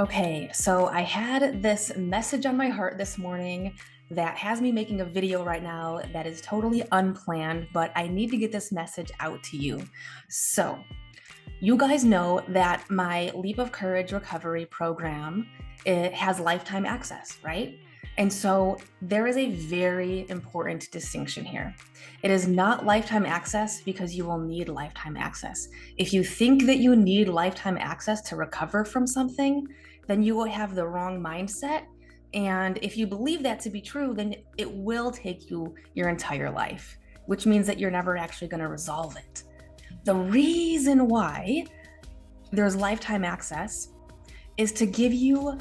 Okay, so I had this message on my heart this morning that has me making a video right now that is totally unplanned, but I need to get this message out to you. So, you guys know that my Leap of Courage recovery program, it has lifetime access, right? And so there is a very important distinction here. It is not lifetime access because you will need lifetime access. If you think that you need lifetime access to recover from something, then you will have the wrong mindset. And if you believe that to be true, then it will take you your entire life, which means that you're never actually going to resolve it. The reason why there's lifetime access is to give you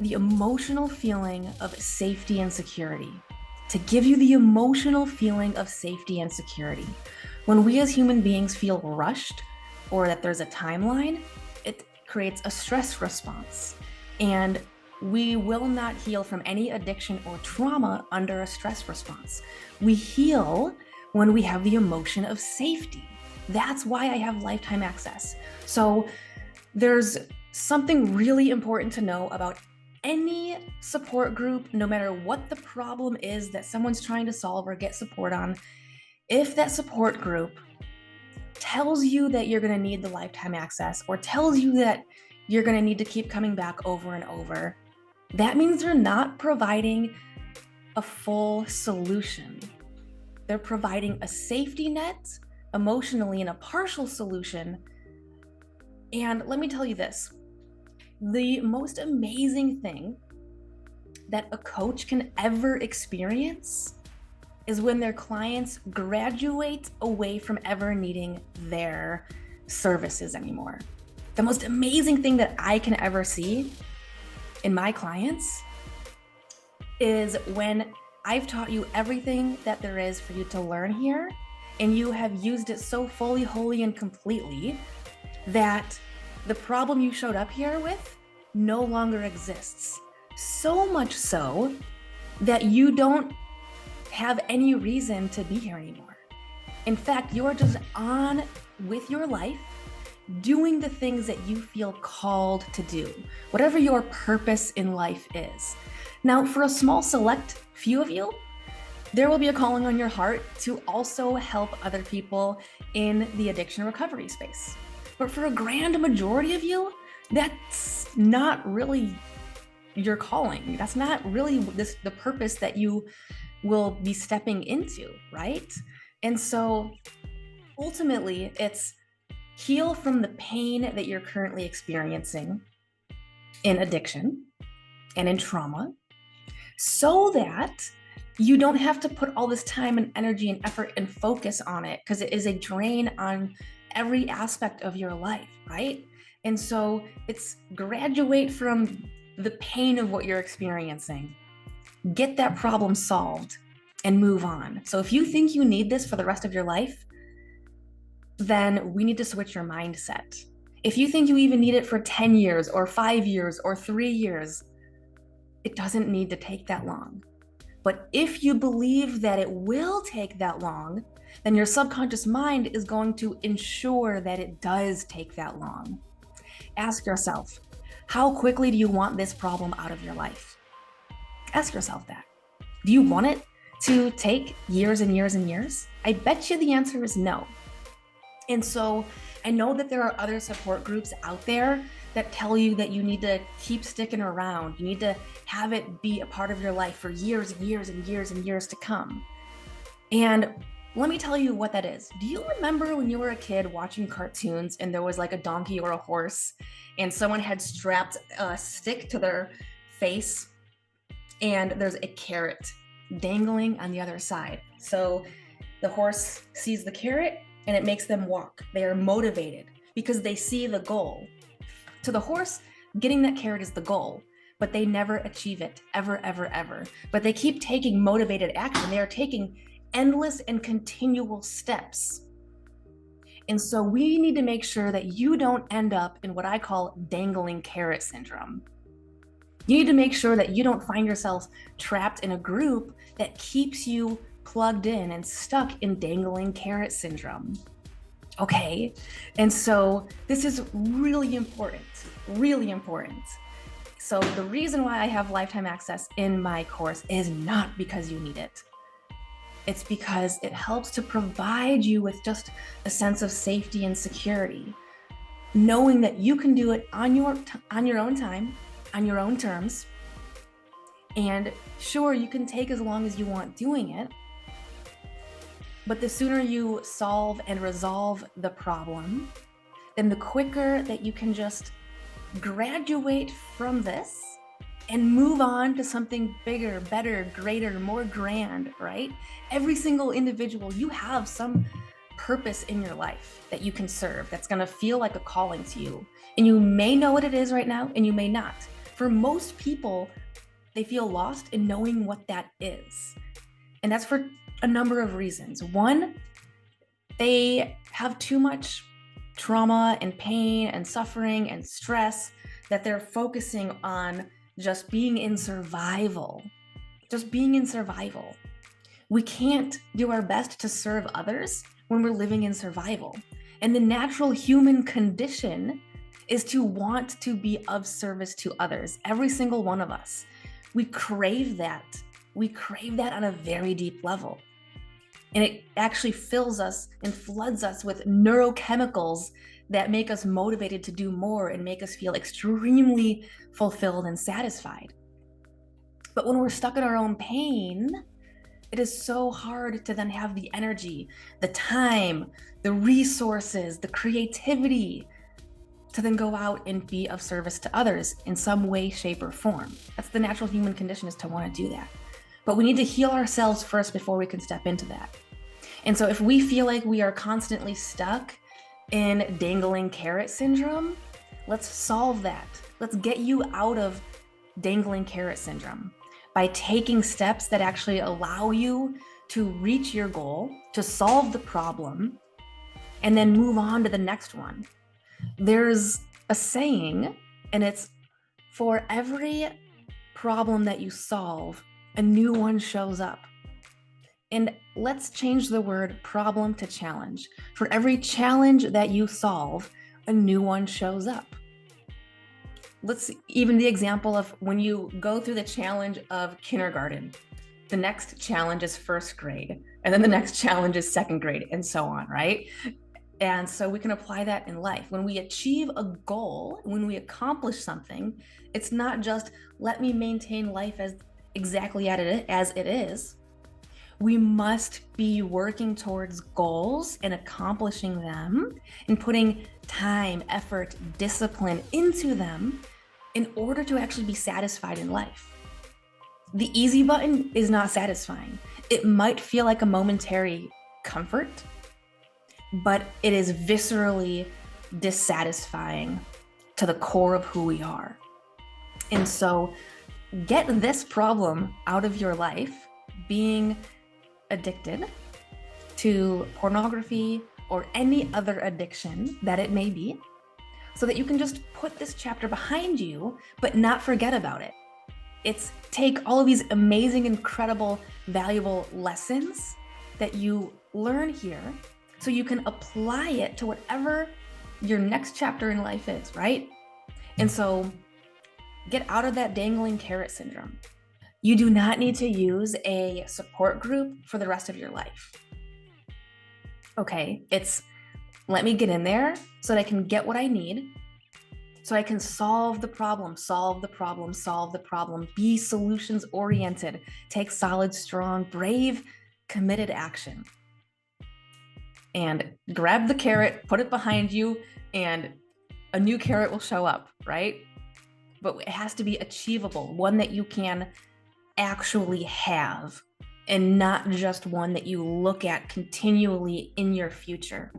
the emotional feeling of safety and security. To give you the emotional feeling of safety and security. When we as human beings feel rushed or that there's a timeline, it creates a stress response. And we will not heal from any addiction or trauma under a stress response. We heal when we have the emotion of safety. That's why I have lifetime access. So there's something really important to know about any support group, no matter what the problem is that someone's trying to solve or get support on. If that support group tells you that you're going to need the lifetime access or tells you that you're going to need to keep coming back over and over, that means they're not providing a full solution. They're providing a safety net emotionally and a partial solution. And let me tell you this, the most amazing thing that a coach can ever experience is when their clients graduate away from ever needing their services anymore. The most amazing thing that I can ever see in my clients is when I've taught you everything that there is for you to learn here, and you have used it so fully, wholly, and completely that the problem you showed up here with no longer exists. So much so that you don't have any reason to be here anymore. In fact, you're just on with your life, doing the things that you feel called to do, whatever your purpose in life is. Now, for a small select few of you, there will be a calling on your heart to also help other people in the addiction recovery space. But for a grand majority of you, that's not really your calling. That's not really the purpose that you will be stepping into, right? And so ultimately, it's heal from the pain that you're currently experiencing in addiction and in trauma so that you don't have to put all this time and energy and effort and focus on it, because it is a drain on every aspect of your life, right? And so it's graduate from the pain of what you're experiencing, get that problem solved, and move on. So if you think you need this for the rest of your life, then we need to switch your mindset. If you think you even need it for 10 years or 5 years or 3 years, it doesn't need to take that long. But if you believe that it will take that long, then your subconscious mind is going to ensure that it does take that long. Ask yourself, how quickly do you want this problem out of your life? Ask yourself that. Do you want it to take years and years and years? I bet you the answer is no. And so I know that there are other support groups out there that tell you that you need to keep sticking around. You need to have it be a part of your life for years and years and years and years to come. And let me tell you what that is. Do you remember when you were a kid watching cartoons and there was like a donkey or a horse and someone had strapped a stick to their face and there's a carrot dangling on the other side? So the horse sees the carrot and it makes them walk. They are motivated because they see the goal. To the horse, getting that carrot is the goal, but they never achieve it, ever, ever, ever. But they keep taking motivated action. They are taking endless and continual steps. And so we need to make sure that you don't end up in what I call dangling carrot syndrome. You need to make sure that you don't find yourself trapped in a group that keeps you plugged in and stuck in dangling carrot syndrome. Okay, and so this is really important. really important. So the reason why I have lifetime access in my course is not because you need it. It's because it helps to provide you with just a sense of safety and security, knowing that you can do it on your own time, on your own terms. And sure, you can take as long as you want doing it, but the sooner you solve and resolve the problem, then the quicker that you can just graduate from this and move on to something bigger, better, greater, more grand, right? Every single individual, you have some purpose in your life that you can serve that's going to feel like a calling to you. And you may know what it is right now, and you may not. For most people, they feel lost in knowing what that is. And that's for a number of reasons. One, they have too much trauma and pain and suffering and stress that they're focusing on just being in survival. Just being in survival. We can't do our best to serve others when we're living in survival. And the natural human condition is to want to be of service to others. Every single one of us. We crave that. We crave that on a very deep level. And it actually fills us and floods us with neurochemicals that make us motivated to do more and make us feel extremely fulfilled and satisfied. But when we're stuck in our own pain, it is so hard to then have the energy, the time, the resources, the creativity to then go out and be of service to others in some way, shape, or form. That's the natural human condition, is to want to do that. But we need to heal ourselves first before we can step into that. And so if we feel like we are constantly stuck in dangling carrot syndrome, let's solve that. Let's get you out of dangling carrot syndrome by taking steps that actually allow you to reach your goal, to solve the problem, and then move on to the next one. There's a saying, and it's, for every problem that you solve, a new one shows up. And let's change the word problem to challenge. For every challenge that you solve, a new one shows up. Let's even the example of when you go through the challenge of kindergarten, the next challenge is first grade, and then the next challenge is second grade, and so on, right? And so we can apply that in life. When we achieve a goal, when we accomplish something, it's not just let me maintain life as exactly as it is. We must be working towards goals and accomplishing them and putting time, effort, discipline into them in order to actually be satisfied in life. The easy button is not satisfying. It might feel like a momentary comfort, but it is viscerally dissatisfying to the core of who we are. And so get this problem out of your life, being addicted to pornography or any other addiction that it may be, so that you can just put this chapter behind you, but not forget about it. It's take all of these amazing, incredible, valuable lessons that you learn here so you can apply it to whatever your next chapter in life is, right? And so get out of that dangling carrot syndrome. You do not need to use a support group for the rest of your life. Okay, it's let me get in there so that I can get what I need, so I can solve the problem, be solutions oriented, take solid, strong, brave, committed action. And grab the carrot, put it behind you, and a new carrot will show up, right? But it has to be achievable, one that you can actually have, and not just one that you look at continually in your future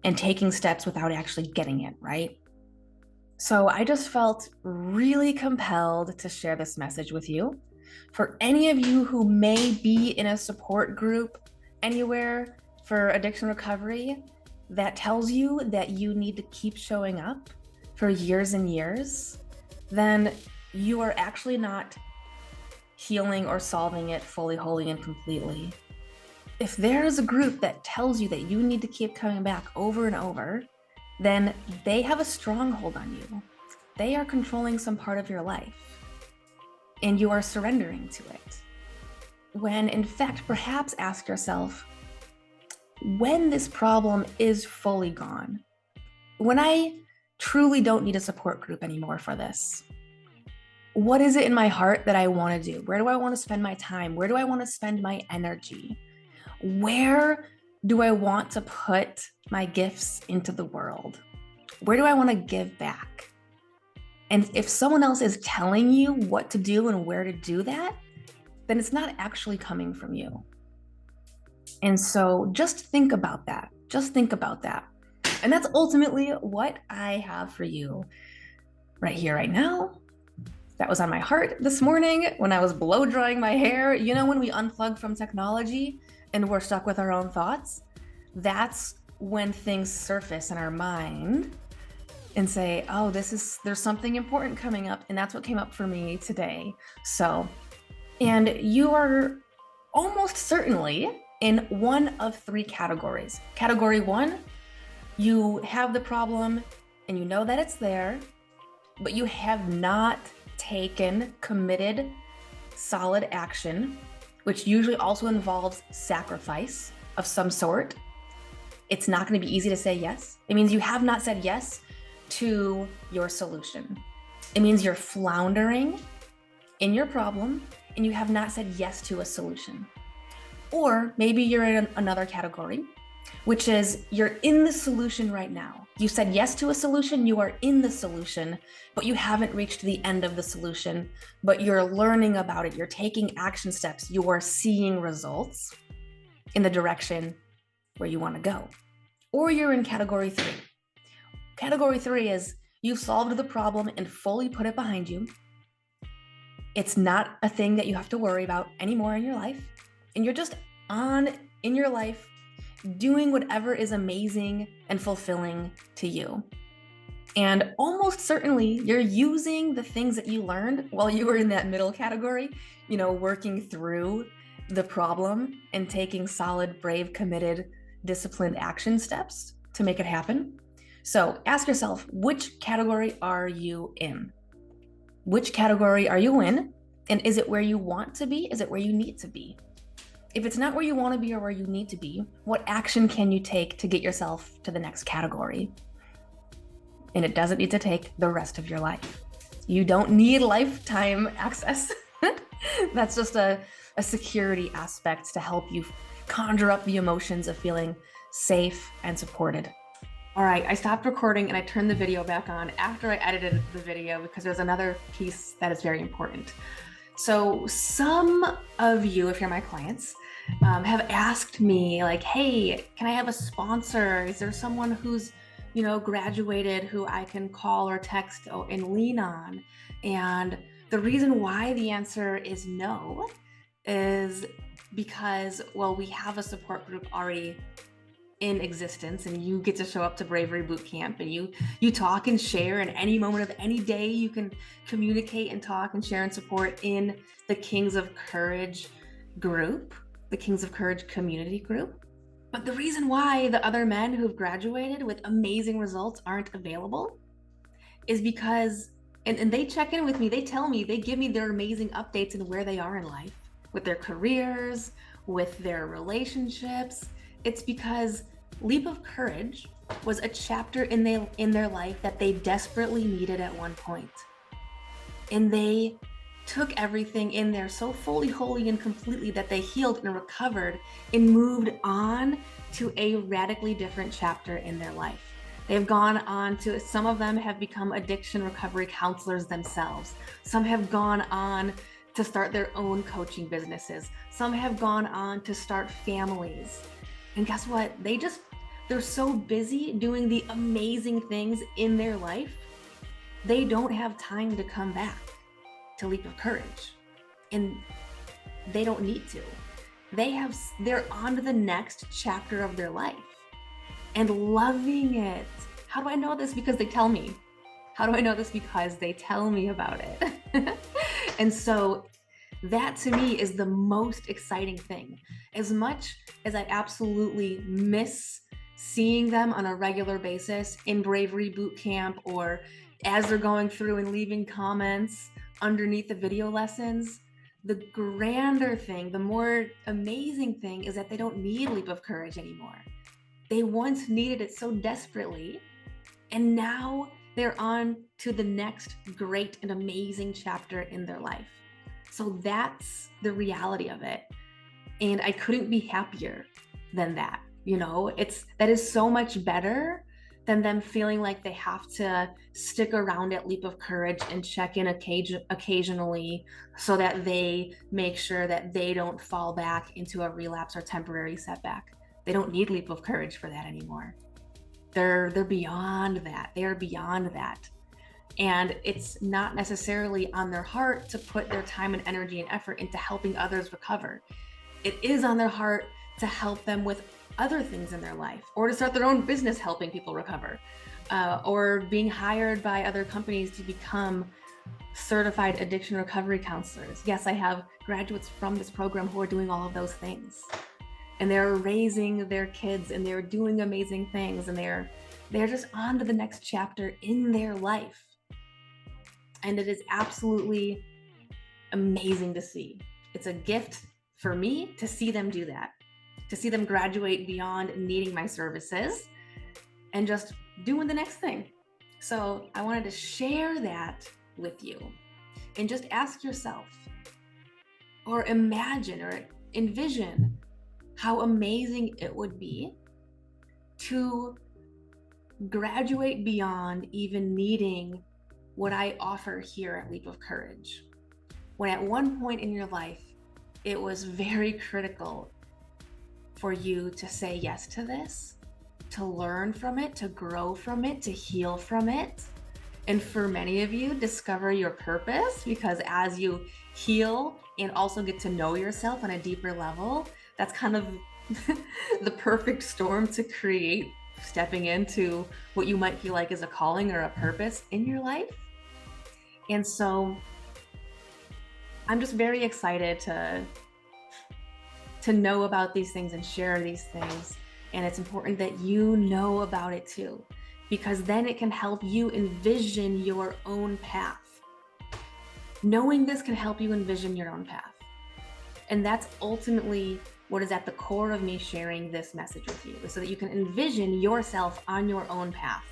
and taking steps without actually getting it, right? So I just felt really compelled to share this message with you. For any of you who may be in a support group anywhere for addiction recovery that tells you that you need to keep showing up for years and years, then you are actually not healing or solving it fully, wholly, and completely. If there's a group that tells you that you need to keep coming back over and over, then they have a stronghold on you. They are controlling some part of your life, and you are surrendering to it. When in fact, perhaps ask yourself, when this problem is fully gone, when I truly don't need a support group anymore for this, what is it in my heart that I want to do? Where do I want to spend my time? Where do I want to spend my energy? Where do I want to put my gifts into the world? Where do I want to give back? And if someone else is telling you what to do and where to do that, then it's not actually coming from you. And so just think about that. Just think about that. And that's ultimately what I have for you right here, right now. That was on my heart this morning when I was blow drying my hair. You know, when we unplug from technology and we're stuck with our own thoughts, that's when things surface in our mind and say, oh, there's something important coming up. And that's what came up for me today. So, and you are almost certainly in one of three categories. Category one, you have the problem and you know that it's there, but you have not taken committed, solid action, which usually also involves sacrifice of some sort. It's not going to be easy to say yes. It means you have not said yes to your solution. It means you're floundering in your problem and you have not said yes to a solution. Or maybe you're in another category, which is you're in the solution right now. You said yes to a solution, you are in the solution, but you haven't reached the end of the solution, but you're learning about it. You're taking action steps. You are seeing results in the direction where you want to go. Or you're in category three. Category three is you've solved the problem and fully put it behind you. It's not a thing that you have to worry about anymore in your life. And you're just on in your life doing whatever is amazing and fulfilling to you. And almost certainly you're using the things that you learned while you were in that middle category, you know, working through the problem and taking solid, brave, committed, disciplined action steps to make it happen. So ask yourself, which category are you in? Which category are you in? And is it where you want to be? Is it where you need to be? If it's not where you want to be or where you need to be, what action can you take to get yourself to the next category? And it doesn't need to take the rest of your life. You don't need lifetime access. That's just a security aspect to help you conjure up the emotions of feeling safe and supported. All right, I stopped recording and I turned the video back on after I edited the video because there's another piece that is very important. So some of you, if you're my clients, have asked me like, hey, can I have a sponsor? Is there someone who's, you know, graduated who I can call or text and lean on? And the reason why the answer is no is because, well, we have a support group already in existence, and you get to show up to Bravery Bootcamp and you talk and share, and any moment of any day you can communicate and talk and share and support in the Kings of Courage group, the Kings of Courage community group. But the reason why the other men who've graduated with amazing results aren't available is because, and they check in with me, they tell me, they give me their amazing updates and where they are in life, with their careers, with their relationships. It's because Leap of Courage was a chapter in their life that they desperately needed at one point. And they took everything in there so fully, wholly, and completely that they healed and recovered and moved on to a radically different chapter in their life. They've gone on to, some of them have become addiction recovery counselors themselves. Some have gone on to start their own coaching businesses. Some have gone on to start families. And guess what? They're so busy doing the amazing things in their life, they don't have time to come back to Leap of Courage. And they don't need to. They're on to the next chapter of their life and loving it. How do I know this? Because they tell me. How do I know this? Because they tell me about it. And so that to me is the most exciting thing. As much as I absolutely miss seeing them on a regular basis in Bravery Boot Camp, or as they're going through and leaving comments underneath the video lessons, the grander thing, the more amazing thing is that they don't need Leap of Courage anymore. They once needed it so desperately, and now they're on to the next great and amazing chapter in their life. So that's the reality of it. And I couldn't be happier than that. That is so much better than them feeling like they have to stick around at Leap of Courage and check in occasionally so that they make sure that they don't fall back into a relapse or temporary setback. They don't need Leap of Courage for that anymore. They're beyond that. They are beyond that. And it's not necessarily on their heart to put their time and energy and effort into helping others recover. It is on their heart to help them with other things in their life, or to start their own business helping people recover, or being hired by other companies to become certified addiction recovery counselors. Yes, I have graduates from this program who are doing all of those things, and they're raising their kids, and they're doing amazing things, and they're just on to the next chapter in their life. And it is absolutely amazing to see. It's a gift for me to see them do that, to see them graduate beyond needing my services and just doing the next thing. So I wanted to share that with you, and just ask yourself, or imagine or envision how amazing it would be to graduate beyond even needing what I offer here at Leap of Courage. When at one point in your life, it was very critical for you to say yes to this, to learn from it, to grow from it, to heal from it. And for many of you, discover your purpose, because as you heal and also get to know yourself on a deeper level, that's kind of the perfect storm to create stepping into what you might feel like is a calling or a purpose in your life. And so I'm just very excited to know about these things and share these things. And it's important that you know about it too, because then it can help you envision your own path. Knowing this can help you envision your own path. And that's ultimately what is at the core of me sharing this message with you, so that you can envision yourself on your own path.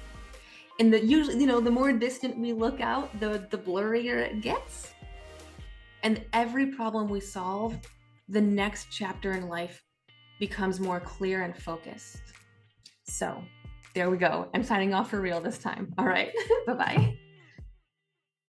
And usually, the more distant we look out, the blurrier it gets. And every problem we solve, the next chapter in life becomes more clear and focused. So there we go. I'm signing off for real this time. All right. Bye-bye.